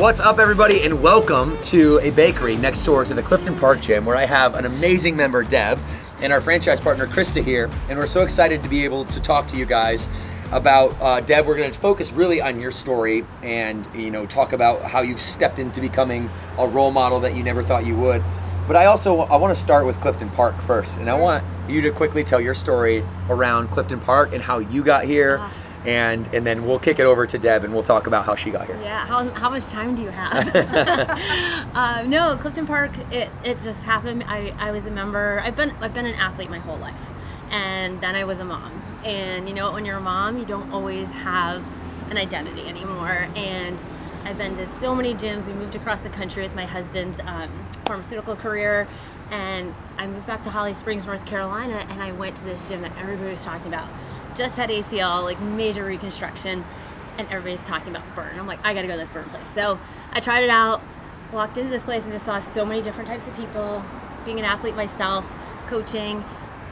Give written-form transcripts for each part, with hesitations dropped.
What's up, everybody, and welcome to a bakery next door to the Clifton Park gym, where I have an amazing member, Deb, and our franchise partner, Christa, here. And we're so excited to be able to talk to you guys about, Deb, we're going to focus really on your story and, talk about how you've stepped into becoming a role model that you never thought you would. But I want to start with Clifton Park first, and I want you to quickly tell your story around Clifton Park and how you got here. And then we'll kick it over to Deb and we'll talk about how she got here. Yeah, how much time do you have? No, Clifton Park, it just happened. I was a member. I've been an athlete my whole life, and then I was a mom. And when you're a mom, you don't always have an identity anymore. And I've been to so many gyms. We moved across the country with my husband's pharmaceutical career, and I moved back to Holly Springs, North Carolina, and I went to this gym that everybody was talking about. Just had ACL, like major reconstruction, and everybody's talking about Burn. I'm like, I gotta go to this Burn place. So I tried it out, walked into this place and just saw so many different types of people, being an athlete myself, coaching,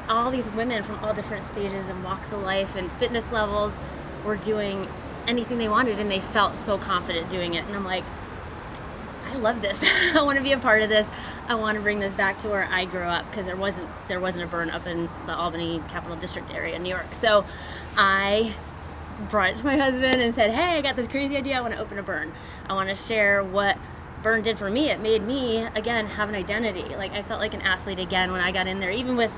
all these women from all different stages and walks of life and fitness levels were doing anything they wanted, and they felt so confident doing it. And I'm like, I love this. I want to be a part of this. I want to bring this back to where I grew up, because there wasn't a Burn up in the Albany Capital District area in New York. So I brought it to my husband and said, hey, I got this crazy idea. I want to open a Burn. I want to share what Burn did for me. It made me, again, have an identity. Like, I felt like an athlete again when I got in there. Even with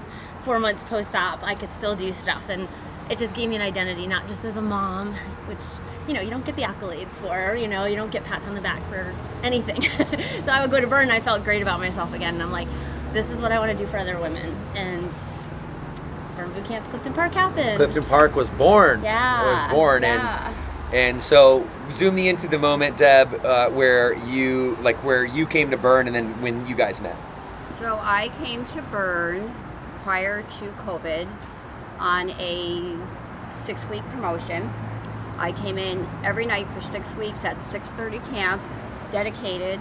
4 months post-op, I could still do stuff. And it just gave me an identity, not just as a mom, which, you don't get the accolades for, you don't get pats on the back for anything. So I would go to Burn and I felt great about myself again. And I'm like, this is what I want to do for other women. And Burn Boot Camp Clifton Park happened. Clifton Park was born. Yeah. It was born. Yeah. And so zoom me into the moment, Deb, where you came to Burn and then when you guys met. So I came to Burn prior to COVID on a 6-week promotion. I came in every night for 6 weeks at 6:30 camp, dedicated.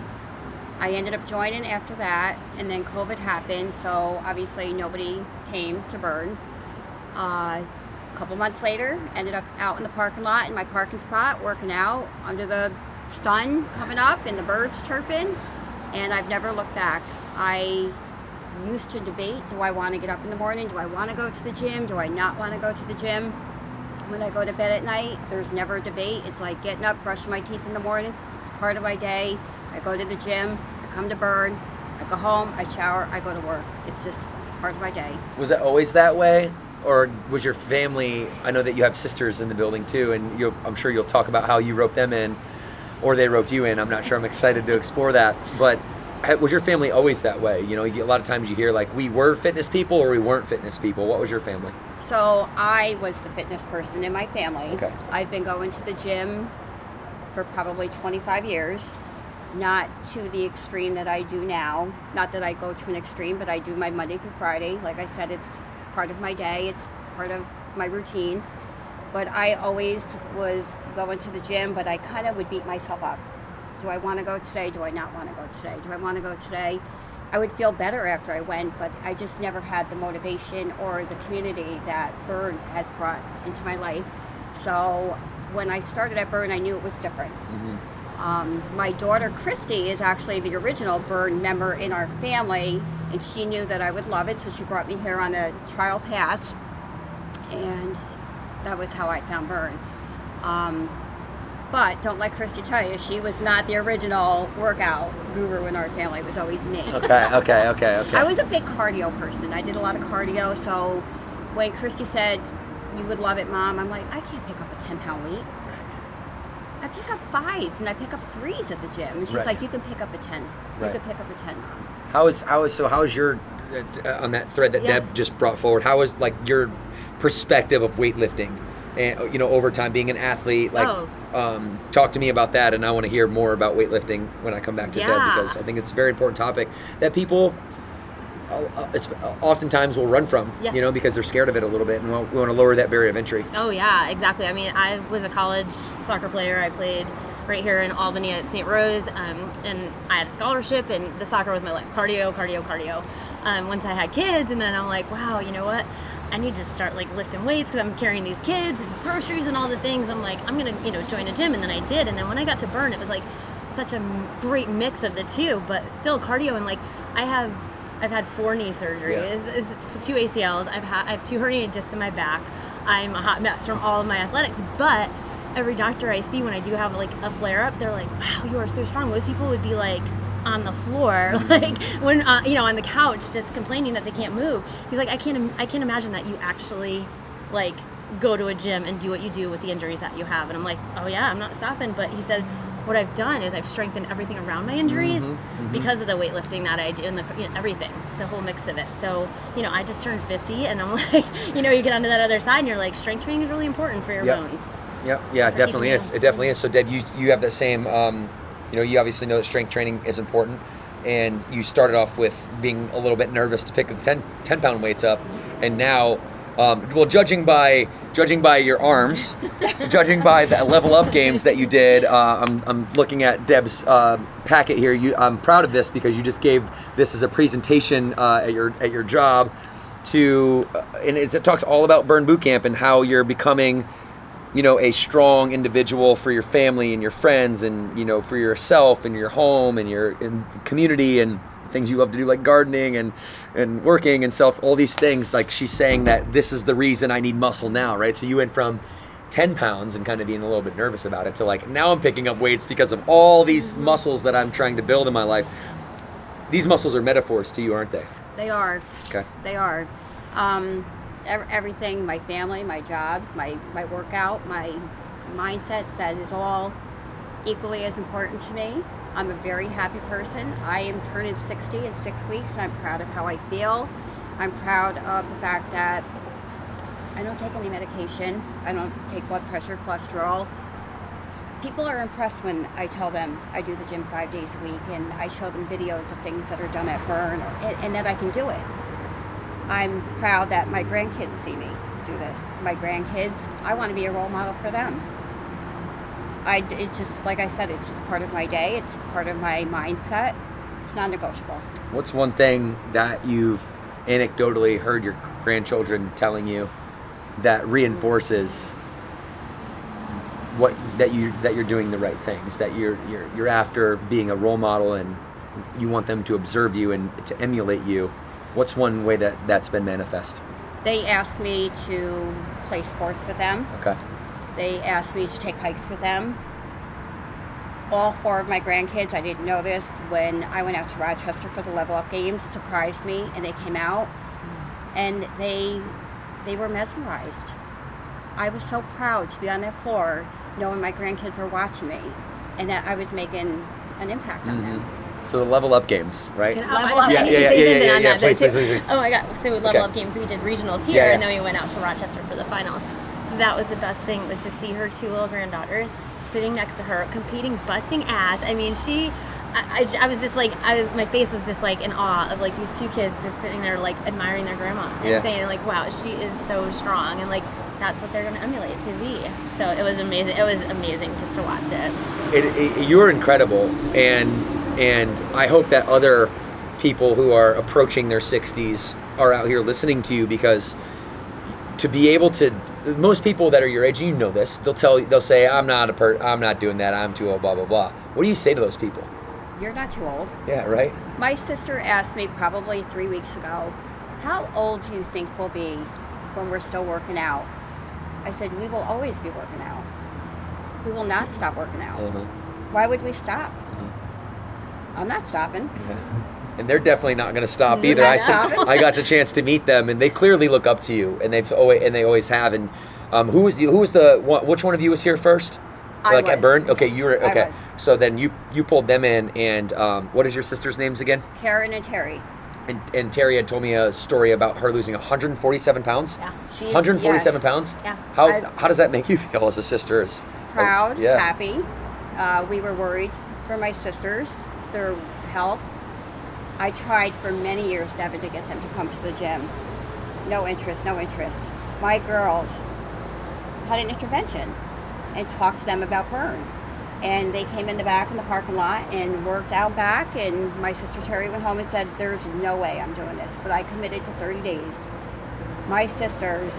I ended up joining after that, and then COVID happened, so obviously nobody came to Burn. A couple months later, ended up out in the parking lot in my parking spot, working out under the sun coming up and the birds chirping, and I've never looked back. I used to debate, do I want to get up in the morning? Do I want to go to the gym? Do I not want to go to the gym? When I go to bed at night, there's never a debate. It's like getting up, brushing my teeth in the morning. It's part of my day. I go to the gym, I come to Burn, I go home, I shower, I go to work. It's just part of my day. Was it always that way? Or was your family, I know that you have sisters in the building too, and I'm sure you'll talk about how you roped them in, or they roped you in. I'm not sure. I'm excited to explore that. But was your family always that way? A lot of times you hear like, we were fitness people or we weren't fitness people. What was your family? So I was the fitness person in my family. Okay. I've been going to the gym for probably 25 years, not to the extreme that I do now. Not that I go to an extreme, but I do my Monday through Friday. Like I said, it's part of my day. It's part of my routine. But I always was going to the gym, but I kind of would beat myself up. Do I want to go today? Do I not want to go today? Do I want to go today? I would feel better after I went, but I just never had the motivation or the community that Burn has brought into my life. So when I started at Burn, I knew it was different. Mm-hmm. My daughter, Christy, is actually the original Burn member in our family, and she knew that I would love it, so she brought me here on a trial pass, and that was how I found Burn. But don't let Christy tell you, she was not the original workout guru in our family. It was always me. Okay. I was a big cardio person. I did a lot of cardio, so when Christy said, you would love it, Mom, I'm like, I can't pick up a 10-pound weight. I pick up 5s and I pick up 3s at the gym. And she's like, you can pick up a 10. You can pick up a 10, Mom. How is your, on that thread that Deb just brought forward, how is like your perspective of weightlifting? And, over time, being an athlete, talk to me about that, and I want to hear more about weightlifting when I come back to Deb, because I think it's a very important topic that people oftentimes will run from, because they're scared of it a little bit, and we want to lower that barrier of entry. Oh, yeah, exactly. I mean, I was a college soccer player. I played right here in Albany at St. Rose, and I had a scholarship, and the soccer was my life. Cardio. Once I had kids, and then I'm like, wow, you know what? I need to start like lifting weights because I'm carrying these kids and groceries and all the things. I'm like, I'm gonna, join a gym, and then I did. And then when I got to Burn, it was like such a great mix of the two, but still cardio. And like I've had 4 knee surgeries, 2 ACLs. I have 2 herniated discs in my back. I'm a hot mess from all of my athletics, but every doctor I see when I do have like a flare up, they're like, wow, you are so strong. Most people would be like on the floor, like when, on the couch, just complaining that they can't move. He's like, I can't imagine that you actually like go to a gym and do what you do with the injuries that you have. And I'm like, oh yeah, I'm not stopping. But he said, what I've done is I've strengthened everything around my injuries because of the weightlifting that I do and everything, the whole mix of it. So, I just turned 50 and I'm like, you get onto that other side and you're like, strength training is really important for your bones. Yep. Yeah, it definitely is. It definitely is. So Deb, you have that same, you obviously know that strength training is important, and you started off with being a little bit nervous to pick the 10 pound weights up, and now, judging by your arms, judging by the level up games that you did, I'm looking at Deb's packet here. I'm proud of this because you just gave this as a presentation at your job and it talks all about Burn Boot Camp and how you're becoming, a strong individual for your family and your friends and, for yourself and your home and your community and things you love to do like gardening and working and all these things. Like she's saying that this is the reason I need muscle now, right? So you went from 10 pounds and kind of being a little bit nervous about it to like, now I'm picking up weights because of all these muscles that I'm trying to build in my life. These muscles are metaphors to you, aren't they? They are. Okay. They are. Everything, my family, my job, my workout, my mindset, that is all equally as important to me. I'm a very happy person. I am turning 60 in 6 weeks, and I'm proud of how I feel. I'm proud of the fact that I don't take any medication. I don't take blood pressure, cholesterol. People are impressed when I tell them I do the gym 5 days a week, and I show them videos of things that are done at Burn, and that I can do it. I'm proud that my grandkids see me do this. My grandkids, I want to be a role model for them. It just, like I said, it's just part of my day. It's part of my mindset. It's non-negotiable. What's one thing that you've anecdotally heard your grandchildren telling you that reinforces that you're doing the right things, that you're after being a role model and you want them to observe you and to emulate you? What's one way that's been manifest? They asked me to play sports with them. Okay. They asked me to take hikes with them. All 4 of my grandkids, I didn't know this, when I went out to Rochester for the Level Up Games, surprised me, and they came out, and they were mesmerized. I was so proud to be on that floor, knowing my grandkids were watching me, and that I was making an impact on them. So the Level Up Games, right? Level Up. Yeah. Please. Oh my God! So we Level Up Games. We did regionals here, and then we went out to Rochester for the finals. That was the best thing, was to see her 2 little granddaughters sitting next to her, competing, busting ass. I mean, I was just like, my face was just like in awe of like these 2 kids just sitting there like admiring their grandma and saying like, wow, she is so strong, and like that's what they're going to emulate to be. So it was amazing. It was amazing just to watch it. You're incredible, and I hope that other people who are approaching their 60s are out here listening to you, because to be able to, most people that are your age, you know this, they'll say, I'm not doing that, I'm too old, blah blah blah. What do you say to those people? You're not too old. Yeah, right. My sister asked me probably 3 weeks ago, how old do you think we'll be when we're still working out? I said, we will always be working out. We will not stop working out. Why would we stop? I'm not stopping. And they're definitely not going to stop either. I got the chance to meet them, and they clearly look up to you, and they always have. And which one of you was here first? At Burn? Okay, you were okay. So then you pulled them in, and what is your sister's names again? Karen and Terry. And Terry had told me a story about her losing 147 pounds. Yeah, 147 pounds. Yeah. How does that make you feel as a sister? Proud, happy. We were worried for my sisters, their health. I tried for many years, Devin, to get them to come to the gym. No interest. My girls had an intervention and talked to them about Burn. And they came in the back in the parking lot and worked out back, and my sister Terry went home and said, there's no way I'm doing this, but I committed to 30 days. My sisters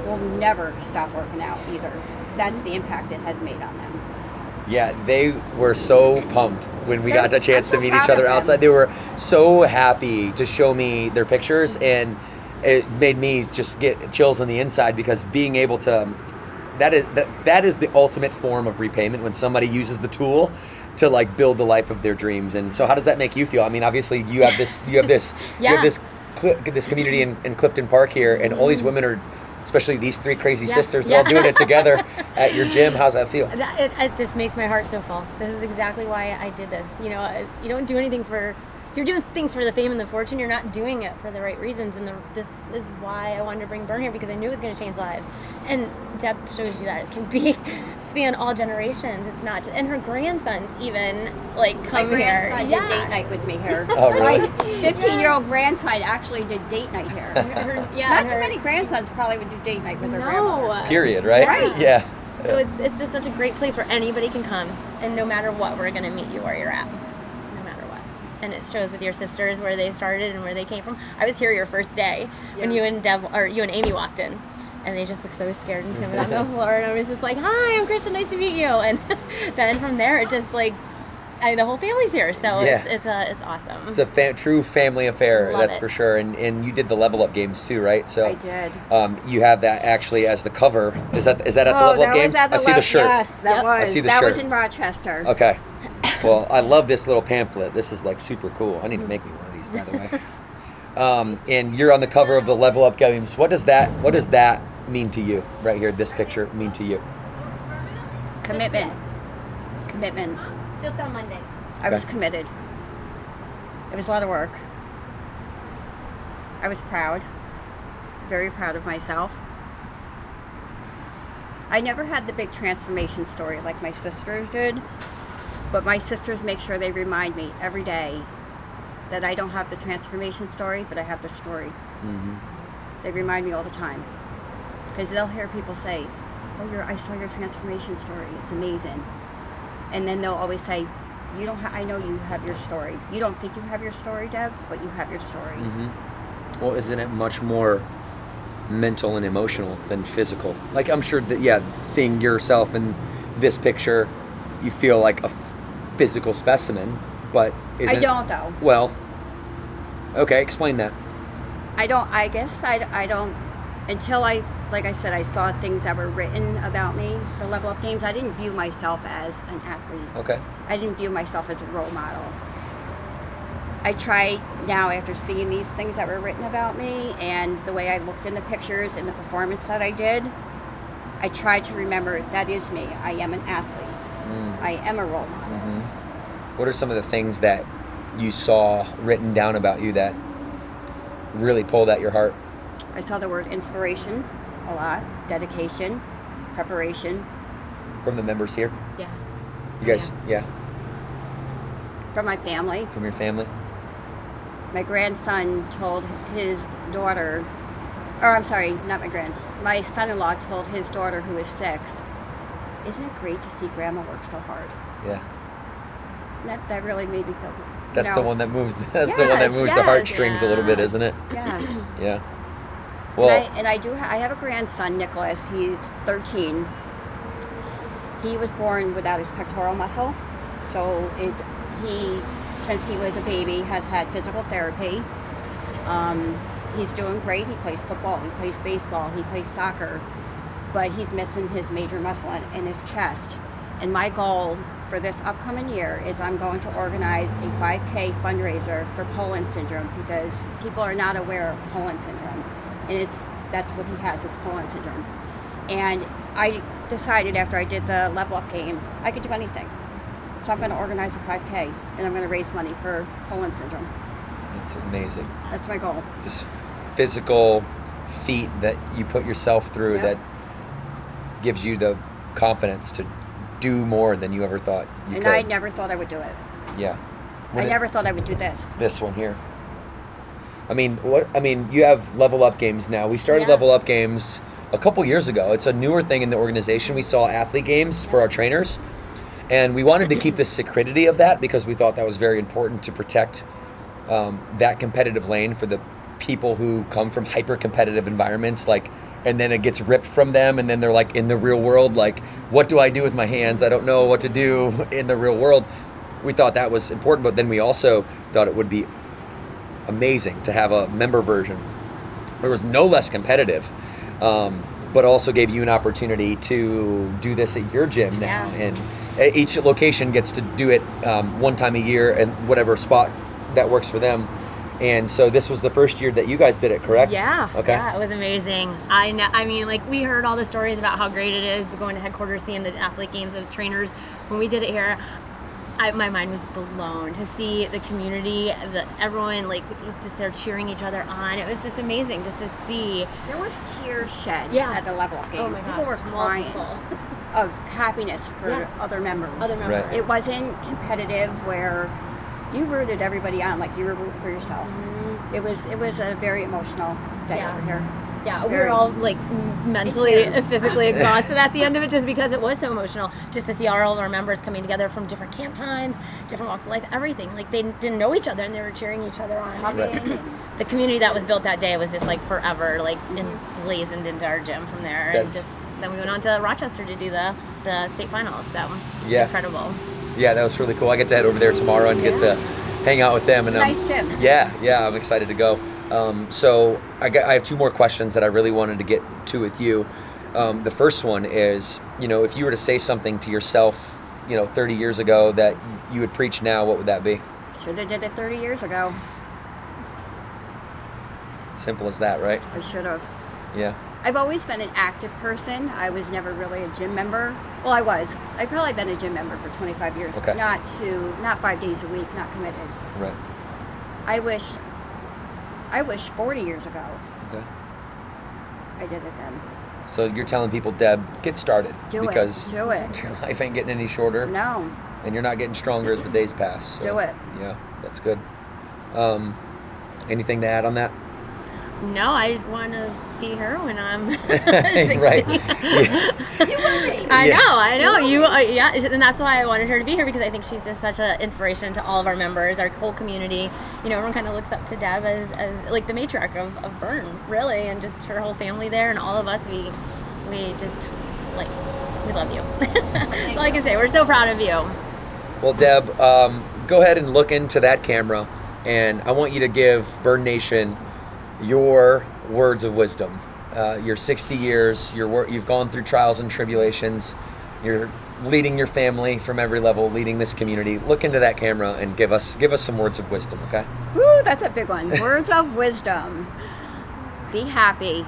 will never stop working out either. That's the impact it has made on them. Yeah, they were so pumped when we got a chance to I'm so meet proud each other of them. outside. They were so happy to show me their pictures, and it made me just get chills on the inside because being able to, that is the ultimate form of repayment when somebody uses the tool to like build the life of their dreams. And so, how does that make you feel? I mean, obviously, you have this Yeah. this community in Clifton Park here, and all these women are. Especially these three crazy Yeah. sisters, they're all Yeah. doing it together at your gym. How's that feel? It just makes my heart so full. This is exactly why I did this. You know, you don't do anything for. If you're doing things for the fame and the fortune, you're not doing it for the right reasons. And this is why I wanted to bring Burn here, because I knew it was going to change lives. And Deb shows you that it can be span all generations. It's not just, and her grandsons even like come My here. grandson did date night with me here. Oh, really? My 15-year-old grandson actually did date night here. Not too many grandsons probably would do date night with their grandmother. No. Period, right? Right. Yeah. So it's just such a great place where anybody can come, and no matter what, we're gonna meet you where you're at, no matter what. And it shows with your sisters where they started and where they came from. I was here your first day when you and Amy walked in, and they just looked so scared and timid on the floor, and I was just like, "Hi, I'm Christa. Nice to meet you." And then from there, it just like. The whole family's here, so Yeah. it's awesome. It's a true family affair, Love that's it. for sure. And you did the Level Up games too, right? So I did. You have that actually as the cover. Is that at the Level Up games? I see the shirt. Yes, that Yep. was. I see the that shirt. was in Rochester. Okay. Well, I love this little pamphlet. This is like super cool. I need to make me one of these, by the way. And you're on the cover of the Level Up games. What does that mean to you right here? This picture mean to you? Commitment. Just on Mondays. I was Okay. committed. It was a lot of work. I was proud. Very proud of myself. I never had the big transformation story like my sisters did, but my sisters make sure they remind me every day that I don't have the transformation story, but I have the story. Mm-hmm. They remind me all the time. Because they'll hear people say, "Oh, I saw your transformation story. It's amazing." And then they'll always say, I know you have your story. You don't think you have your story, Deb, but you have your story. Mm-hmm. Well, isn't it much more mental and emotional than physical? Like, I'm sure that, seeing yourself in this picture, you feel like a physical specimen, but I don't, though. Well, okay, explain that. I guess I don't, until like I said, I saw things that were written about me, the Level Up games. I didn't view myself as an athlete. Okay. I didn't view myself as a role model. I try now, after seeing these things that were written about me and the way I looked in the pictures and the performance that I did, I try to remember that is me. I am an athlete. I am a role model. Mm-hmm. What are some of the things that you saw written down about you that really pulled at your heart? I saw the word inspiration a lot, dedication, preparation. From the members here? Yeah. You guys, From my family. From your family? My grandson told his daughter, or I'm sorry, not my grandson, my son-in-law told his daughter who is 6, "Isn't it great to see Grandma work so hard?" Yeah. That really made me feel. That's the one that moves. That's the one that moves the heartstrings a little bit, isn't it? Yes. Yeah. Well, I have a grandson, Nicholas. He's 13. He was born without his pectoral muscle, so since he was a baby, has had physical therapy. He's doing great. He plays football. He plays baseball. He plays soccer, but he's missing his major muscle in his chest. And my goal for this upcoming year is I'm going to organize a 5K fundraiser for Poland syndrome, because people are not aware of Poland syndrome, and that's what he has, is Poland syndrome. And I decided after I did the Level Up game, I could do anything. So I'm going to organize a 5K, and I'm going to raise money for Poland syndrome. it's amazing. That's my goal. This physical feat that you put yourself through that gives you the confidence to do more than you ever thought you could. And I never thought I would do it. Yeah. I never thought I would do this. This one here. I mean, you have Level Up games now. We started Level Up games a couple years ago. It's a newer thing in the organization. We saw athlete games for our trainers, and we wanted to keep the security of that because we thought that was very important to protect that competitive lane for the people who come from hyper competitive environments like and then it gets ripped from them, and then they're like in the real world, like, what do I do with my hands? I don't know what to do in the real world. We thought that was important, but then we also thought it would be amazing to have a member version. It was no less competitive, but also gave you an opportunity to do this at your gym now. Yeah. And each location gets to do it one time a year and whatever spot that works for them. And so this was the first year that you guys did it, correct? Yeah. Okay. Yeah, it was amazing. I mean, like, we heard all the stories about how great it is going to headquarters, seeing the athlete games of trainers. When we did it here, my mind was blown to see the community, everyone like was just there cheering each other on. It was just amazing just to see. There was tears shed Yeah. at the level up game. Oh my gosh, People were crying multiple. of happiness for Yeah. other members. Right. It wasn't competitive where you rooted everybody on like you were rooting for yourself. Mm-hmm. It was a very emotional day Yeah. over here. Yeah, we Very. were all like mentally, physically exhausted at the end of it just because it was so emotional. Just to see all of our members coming together from different camp times, different walks of life, everything. Like, they didn't know each other and they were cheering each other on. Hugging. The community that was built that day was just like forever, like emblazoned into our gym from there. And That's- just then we went on to Rochester to do the state finals. So it's Yeah. incredible. Yeah, that was really cool. I get to head over there tomorrow and get to hang out with them. And Nice gym. Yeah, I'm excited to go. So I have two more questions that I really wanted to get to with you. The first one is, if you were to say something to yourself, 30 years ago that you would preach now, what would that be? Should have did it 30 years ago. Simple as that, right? I should have. Yeah. I've always been an active person. I was never really a gym member. Well, I was. I've probably been a gym member for 25 years. Okay. Not 5 days a week, not committed. Right. I wish 40 years ago Okay. I did it then. So you're telling people, Deb, get started. Do it. Because Do it. your life ain't getting any shorter. No. And you're not getting stronger as the days pass. So, Do it. Yeah, that's good. Anything to add on that? No, I want to be her when I'm 60. Right. Yeah. You will be. I know. Yeah, and that's why I wanted her to be here, because I think she's just such an inspiration to all of our members, our whole community. Everyone kind of looks up to Deb as like the matriarch of Burn, really, and just her whole family there, and all of us. We just like, we love you. That's all I can say. We're so proud of you. Well, Deb, go ahead and look into that camera, and I want you to give Burn Nation your words of wisdom. Your 60 years, you've gone through trials and tribulations. You're leading your family from every level, leading this community. Look into that camera and give us some words of wisdom, okay? Woo, that's a big one. Words of wisdom. Be happy.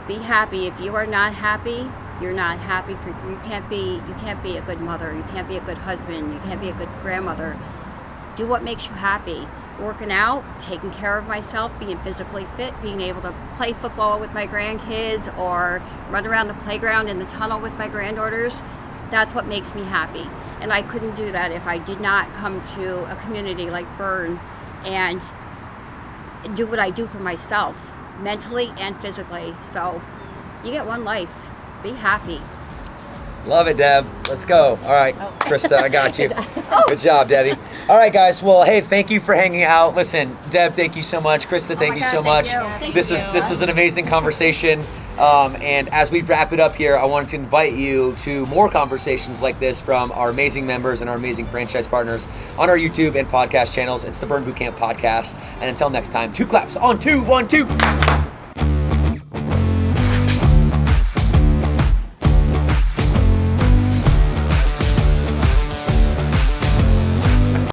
Be happy. If you are not happy, you're not happy. You can't be a good mother. You can't be a good husband. You can't be a good grandmother. Do what makes you happy. Working out, taking care of myself, being physically fit, being able to play football with my grandkids or run around the playground in the tunnel with my granddaughters, that's what makes me happy. And I couldn't do that if I did not come to a community like Burn and do what I do for myself, mentally and physically. So you get one life. Be happy. Love it, Deb. Let's go. All right, Christa, I got you. Good job, Debbie. All right, guys. Well, hey, thank you for hanging out. Listen, Deb, thank you so much. Christa, thank my you God, so thank much. you. Thank This was an amazing conversation. And as we wrap it up here, I wanted to invite you to more conversations like this from our amazing members and our amazing franchise partners on our YouTube and podcast channels. It's the Burn Bootcamp Podcast. And until next time, 2 claps on 2, 1, 2.